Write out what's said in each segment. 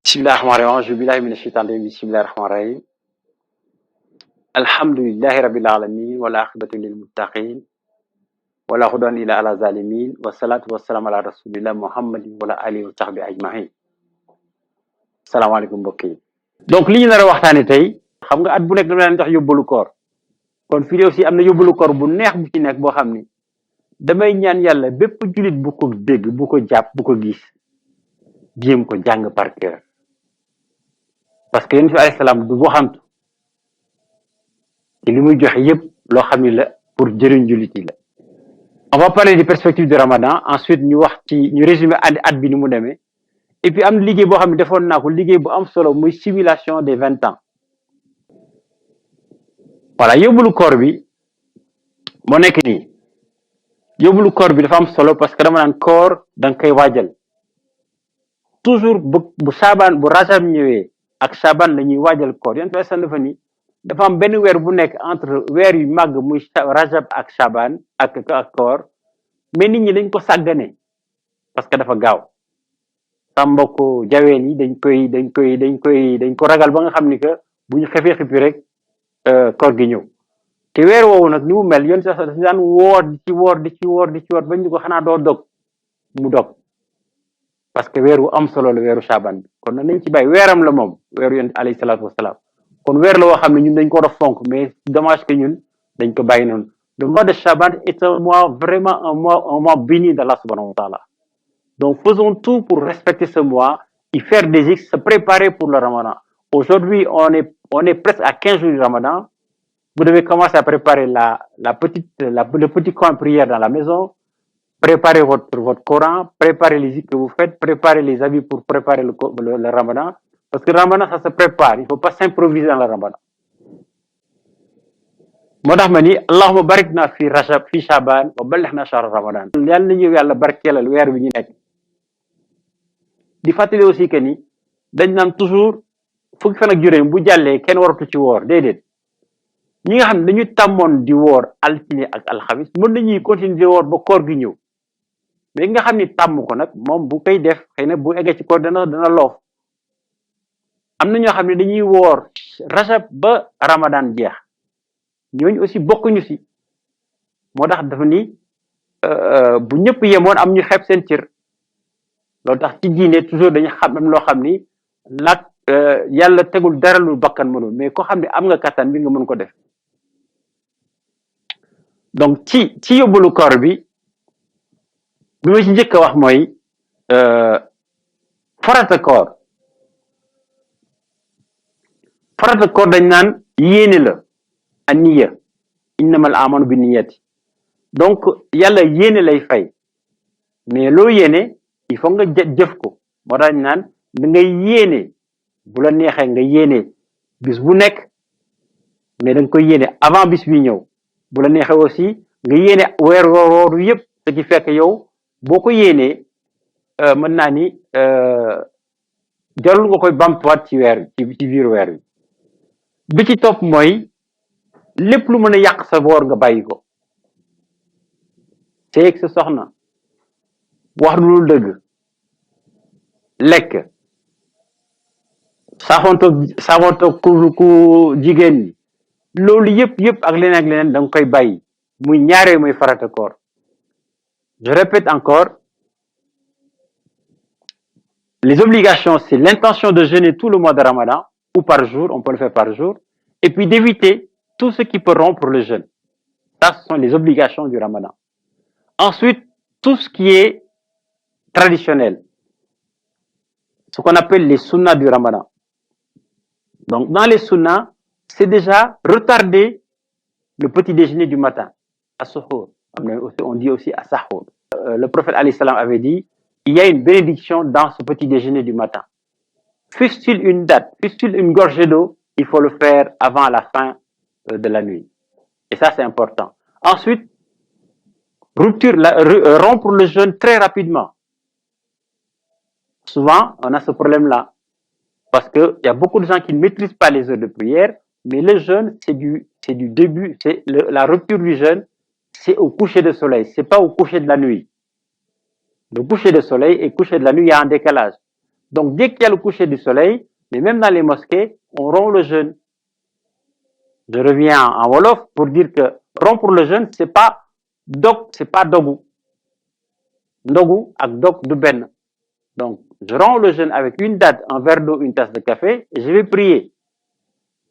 Bismillahirrahmanirrahim. Je billahi minash shaitanir rajim. Bismillahirrahmanirrahim. Alhamdulillahi rabbil alamin wal aqibatu lil muttaqin wala hudan illa ala zalimin wa salatu wassalamu ala rasulillah muhammadin wa ala alihi wa sahbihi ajmain. Salaamaaleykum mbokk yi. Donc li ñu nar a waxtaane tey xam nga at bu nekk dama leen jox yóbbalu koor kon fii aussi am na yóbbalu koor bu neex bu ci nekk boo xam ni damay ñaan yàlla bépp julit bu ko dégg bu ko jàpp bu ko gis jéem ko jàng par cœur parce que yonent bi alayhi salaam du waxantu te li muy joxe yëpp loo xam ni la pour jëriñ julit yi la. On va parler des perspectives du Ramadan ensuite ñu wax ci ñu résumer at bi ni mu demee et puis am liggéey boo xam ne defoon naa ko liggéey bu am solo muy simulation des 20 ans. Voilà yóbbalu koor bi moo nekk nii yóbbalu koor bi dafa am solo parce que dama naan koor da nga koy waajal toujours bu saabaan bu rajab ñëwee ak saabaan la ñuy waajal koor yéen fay dafa ni dafa am benn weer bu nekk entre weer yu màgg muy rajab ak saabaan ak koor mais nit ñi dañ ko sàggane parce que dafa gaaw sa mbokk jaween yi dañ ko ragal ba nga xam ni que bu ñu xefee xipi rek koor gi ñëw te weer woowu nag ni mu mel yoon sax dafa daan woor di ci woor bañ ñu ko xanaa doo dog mu dog parce que weer wu am solo la weeru saabaan bi kon nag nañ ci bàyyi weeram la moom weeru yonent alayhi salaatu wasalaam kon weer la woo xam ne ñun dañ ko war a fonk mais dommage que ñun dañ ko bàyyi noonu le mois de Chaban est un mois vraiment un mois béni d'Allah subhanahu wa ta'ala. Donc faisons tout pour respecter ce mois y faire des X, se préparer pour le Ramadan. Aujourd'hui on est presque à 15 jours du Ramadan. Vous devez commencer à préparer le petit coin prière dans la maison, préparer votre Coran, préparer les X que vous faites, préparer les habits pour préparer le Ramadan. Parce que le Ramadan, ça se prépare. Il ne faut pas s'improviser dans le Ramadan. moo tax ma ni allahumma barik na fi rajab fi shaban wa ballighna shahr ramadan yàlla nañu yàlla barkeelal weer bi ñu nekk di fàttali aussi que ni dañ naan toujours fukki fan ak juróom bu jàllee kenn waratu ci woor déedéet ñi nga xam ne dañu tàmmoon di woor altine ak alxamis mën nañuy continuer di woor ba koor gi ñëw mais nga xam ni tàmm ko nag moom bu koy def xëy na bu eggee ci koor dana loof am na ñoo xam ne dañuy woor rajab ba ramadan jeex ñooñu aussi bokkuñu si moo tax dafa ni bu ñëpp yemoon am ñu xeeb seen cër loolu tax ci diine toujours dañu xam am loo xam ni nag yàlla tegul dara lu bakkan mënul mais ko xam ne am nga kattan bi nga mën ko def donc ci yóbbalu koor bi ma ci njëkk a wax mooy farata koor dañ naan yéene la aniya innamal a'malu bi niyati donc yàlla yéene lay fay mais loo yéene il faut nga jëf ko moo tax naan da ngay yéene bu la neexee nga yéene bis bu nekk mais da nga koy yéene avant bis bi ñëw bu la neexee aussi nga yéene weer wooru yëpp ce qui fait que yow boo ko yéenee mën naa ni jarul nga koy bamtuwaat ci biir weer bi ci topp mooy lépp lu mën a yàq sa woor nga bàyyi ko seeg sa soxna wax lu dëgg lekk saafonto ku jigéen ñi loolu yëpp ak leneen da nga koy bàyyi muy ñaaree muy farata koor je répète encore les obligations c'est l'intention de jeûner tout le mois de Ramadan ou par jour on peut le faire par jour et puis d'éviter tout ce qui peut rompre le jeûne. Ça, ce sont les obligations du Ramadan. Ensuite, tout ce qui est traditionnel, ce qu'on appelle les sunnas du Ramadan. Donc, dans les sunnas, c'est déjà retarder le petit déjeuner du matin, à suhour. On dit aussi à sahour. Le prophète alayhi salam avait dit, il y a une bénédiction dans ce petit déjeuner du matin. Fût-il une date, fût-il une gorgée d'eau, il faut le faire avant la fin de la nuit. Et ça, c'est important. Ensuite, rompre le jeûne très rapidement. Souvent, on a ce problème-là. Parce qu'il y a beaucoup de gens qui ne maîtrisent pas les heures de prière, mais le jeûne, c'est du début, c'est la rupture du jeûne, c'est au coucher du soleil, c'est pas au coucher de la nuit. Le coucher du soleil et le coucher de la nuit, il y a un décalage. Donc, dès qu'il y a le coucher du soleil, mais même dans les mosquées, on rompt le jeûne. Je reviens en Wolof pour dire que rompre le jeûne, c'est pas dogu. Ndogu ak dog du benn. Donc, je romps le jeûne avec une date, un verre d'eau, une tasse de café, et je vais prier.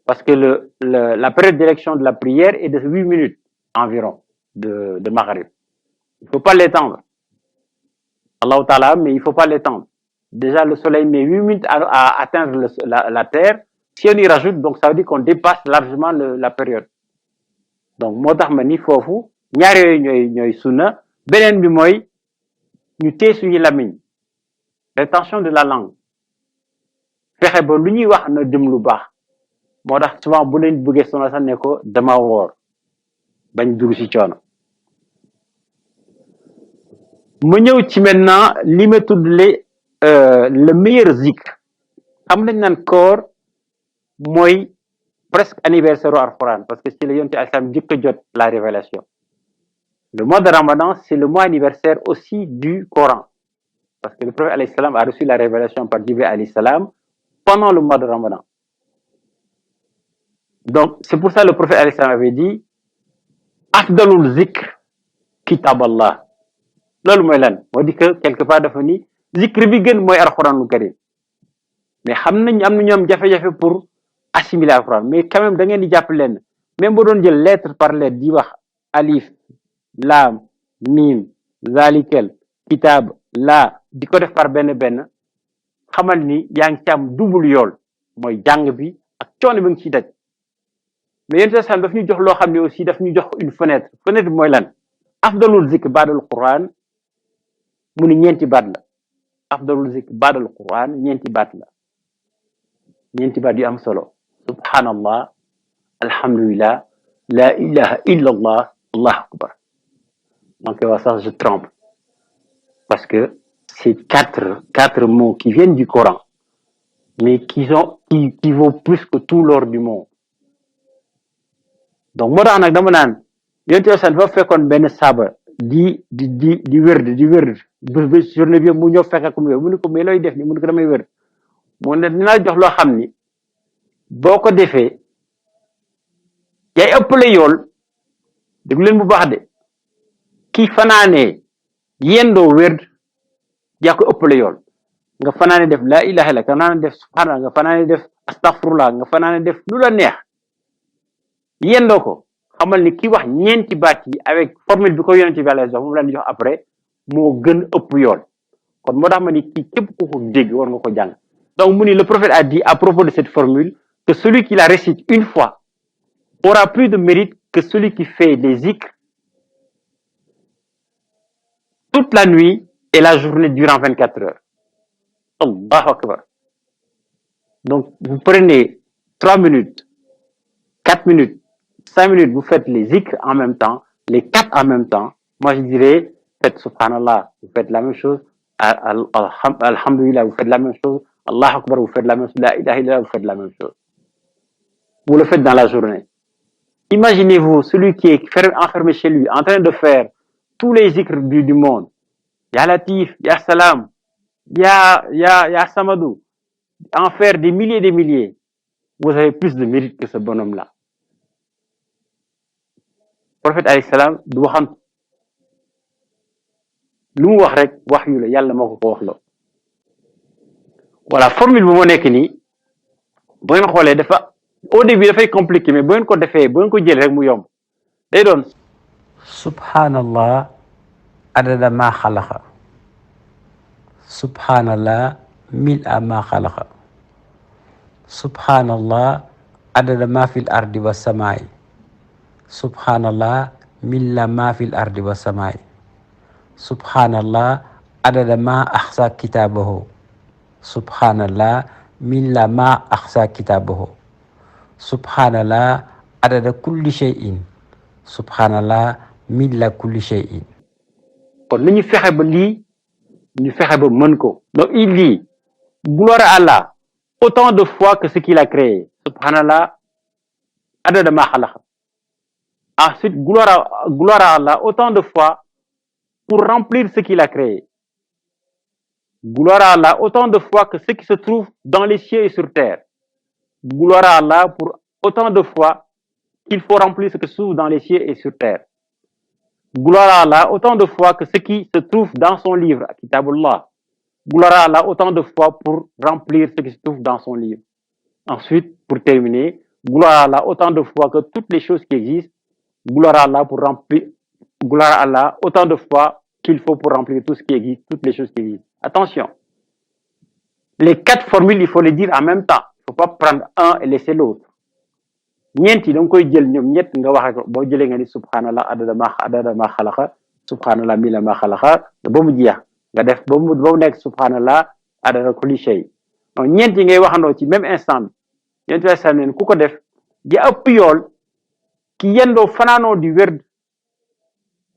Parce que la période d'élection de la prière est de 8 minutes environ de Maghrib. Il ne faut pas l'étendre. Allah Ta'ala, mais il ne faut pas l'étendre. Déjà, le soleil met 8 minutes à atteindre la terre. Si on y rajoute, donc ça veut dire qu'on dépasse largement la période. Donc, moo tax ma ni foofu ñaar yooyu ñooy sunna beneen bi mooy ñu téye suñu lamiñ rétention de la langue fexe ba lu ñuy wax na jëm lu baax moo tax souvent bu leen bëggee sonal sax ne ko dama woor bañ dugg ci coono mu ñëw ci maintenant li ma tuddle le meilleur zikr xam nañ naan koor mooy presque anniversaire au Alxuraan parce que c'est le yonent al-Islam jëkk a jot la révélation. Le mois de Ramadan, c'est le mois anniversaire aussi du Coran. Parce que le prophète alayhi salam a reçu la révélation par Jibril alayhi salam pendant le mois de Ramadan. Donc, c'est pour ça que le prophète alayhi salam avait dit Afdalul zikr kitab Allah. Lolu moy lan mo di que quelque part dafa ni zikr bi gën moy Alxuraanul Karim. Mais xam nañ am na ñoom jafe-jafe pour assimiler Alxuraan mais quand même da ngeen di jàpp leen même boo doon jël lettre par lettre di wax alif laam miim zalikal kitab la di ko def par benn xamal ni yaa ngi ci am double yool mooy jàng bi ak coono bi nga ciy daj mais yéen sam daf ñu jox loo xam ne aussi daf ñu jox une fenêtre bi mooy lan afdalul zikr baadal quran mu ni ñeenti baat la afdalul zikr baadal quran ñeenti baat yu am solo subhanallah alhamdulillah la ilaha illa allah allahu akbar donc ça je tremble parce que c'est quatre mots qui viennent du Coran mais qui vaut plus que tout l'or du monde donc moo tax nag dama naan yonent san fa fekkoon benn saaba di wérd ba journée bi mu ñëw fekk ko mu ni ko mais looy def ni mu ni ko damay wérd mu ne dinaa jox loo xam ni boo ko defee yaay ëppale yool déglu leen bu baax de kii fanaanee yendoo wérd yaa ko ëppale yool nga fanaane def la ilaha illa nga fanaane def subhanallah nga fanaane def astaghfirullah nga fanaane def lu la neex yendoo ko xamal ni ki wax ñeenti baat yi avec formule bi ko yonent bi alayhi moom la ñu jox après moo gën ëpp yool kon moo tax ma ni kii képp ku ko dégg war nga ko jàng donc mu ni le prophète a dit à propos de cette formule que celui qui la récite une fois aura plus de mérite que celui qui fait des zikrs toute la nuit et la journée durant 24 heures. Allahu Akbar. Donc, vous prenez 3 minutes, 4 minutes, 5 minutes, vous faites les zikrs en même temps, les 4 en même temps. Moi, je dirais, faites subhanallah, vous faites la même chose. Alhamdulillah, vous faites la même chose. Allahu Akbar, vous faites la même chose. La ilaha illallah, vous faites la même chose. Vous le faites dans la journée. Imaginez-vous celui qui est enfermé chez lui, en train de faire tous les zikrs du monde. Ya Latif, Ya Salam, Ya Samadou, en faire des milliers et des milliers. Vous avez plus de mérite que ce bonhomme-là. Le prophète alayhi salam du waxantu lu mu wax rek wax yu la yàlla moo ko wax la voilà formule bu moo nekk nii bu ngeen xoolee dafa au début dafay compliqué mais bu ngeen ko defee bu ngeen ko jël rek mu yomb day doon subhanallah adada ma xalaqa subhanallah mil a ma xalaqa subhanallah adada ma fil ardi wa samaay subhanallah milla ma fil ardi wa samaay subhanallah adada ma axsa kitaabahu subhanallah milla ma axsa kitaabahu subhanallah adada kulli shay'in subhanallah milla kulli shay'in kon nañu fexe ba lii ñu fexe ba mën ko donc il dit gloire à Allah autant de fois que ce qu'il a créé subhanallah adada ma xalaqa Ensuite, gloire à Allah autant de fois pour remplir ce qu'il a créé. Gloire à Allah autant de fois que ce qui se trouve dans les cieux et sur terre. Gloire à Allah pour autant de fois qu'il faut remplir ce qui se trouve dans les cieux et sur terre. Gloire à Allah autant de fois que ce qui se trouve dans son livre, Kitabullah. Gloire à Allah autant de fois pour remplir ce qui se trouve dans son livre. Ensuite, pour terminer, gloire à Allah autant de fois que toutes les choses qui existent. Gloire à Allah pour remplir, gloire à Allah autant de fois qu'il faut pour remplir tout ce qui existe, toutes les choses qui existent. Attention, les 4 formules, il faut les dire en même temps. Il ne faut pas prendre un et laisser l'autre. ñeenti da nga koy jël ñoom ñett nga waxe ko boo jëlee nga ni subhanallah adada ma xalaqa subhanallah mila ma xalaqa ba mu jeex nga def ba mu nekk subhanallah adada kulli shay donc ñeent yi ngay waxandoo ci même instant bi ñeenti way sam neen ku ko def di ëpp yool ki yendoo fanaanoo di wér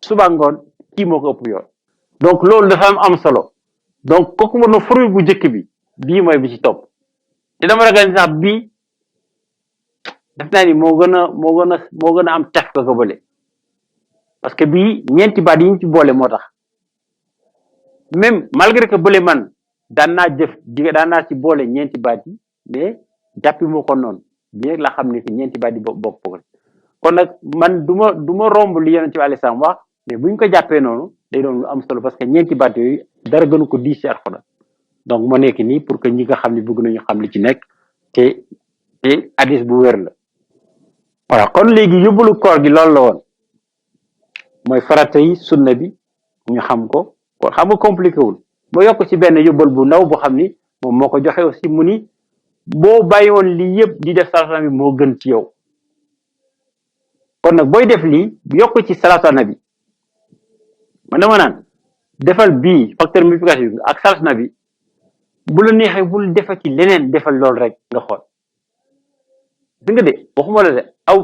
suba ngoon kii moo ko ëpp yool donc loolu dafa am solo donc kooku mën na formule bu njëkk bi bii mooy bi ci topp te dama ragal ni sax bii def naa ni moo gën a am tef ko bële parce que bii ñeenti baat yi ñu ci boole moo tax même malgré que bële man daan naa ci boole ñeenti baat yi mais jàppi moo ko noonu bien la xam ne que ñeenti baat yi bokk kon nag man du ma romb li yonent bi alayhi salaam wax mais buñ ko jàppee noonu day doon lu am solo parce que ñeenti baat yooyu dara gënu ko diis ci Alxuraan donc moo nekk nii pour que ñi nga xam ne bëgg nañu xam li ci nekk te hadis bu wér la voilà kon léegi yóbbalu koor gi loolu la woon mooy farata yi sunna bi ñu xam ko kon xam nga compliqué wul ba yokk ci benn yóbbal bu ndaw boo xam ni moom moo ko joxe aussi mu ni boo bàyyi woon lii yëpp di def salaatu nabi moo gën ci yow kon nag booy def lii yokk ci salaatu nabi man dama naan defal bii facteur multiplicatif ak salaatu nabi bu la neexee bul defa ci leneen defal loolu rek nga xool di nga de waxuma la de aw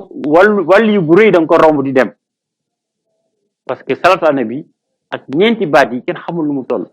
wàllu yu bu rëy da nga ko romb di dem parce que salaatu nabi ak ñeenti baat yi kenn xamul lu mu toll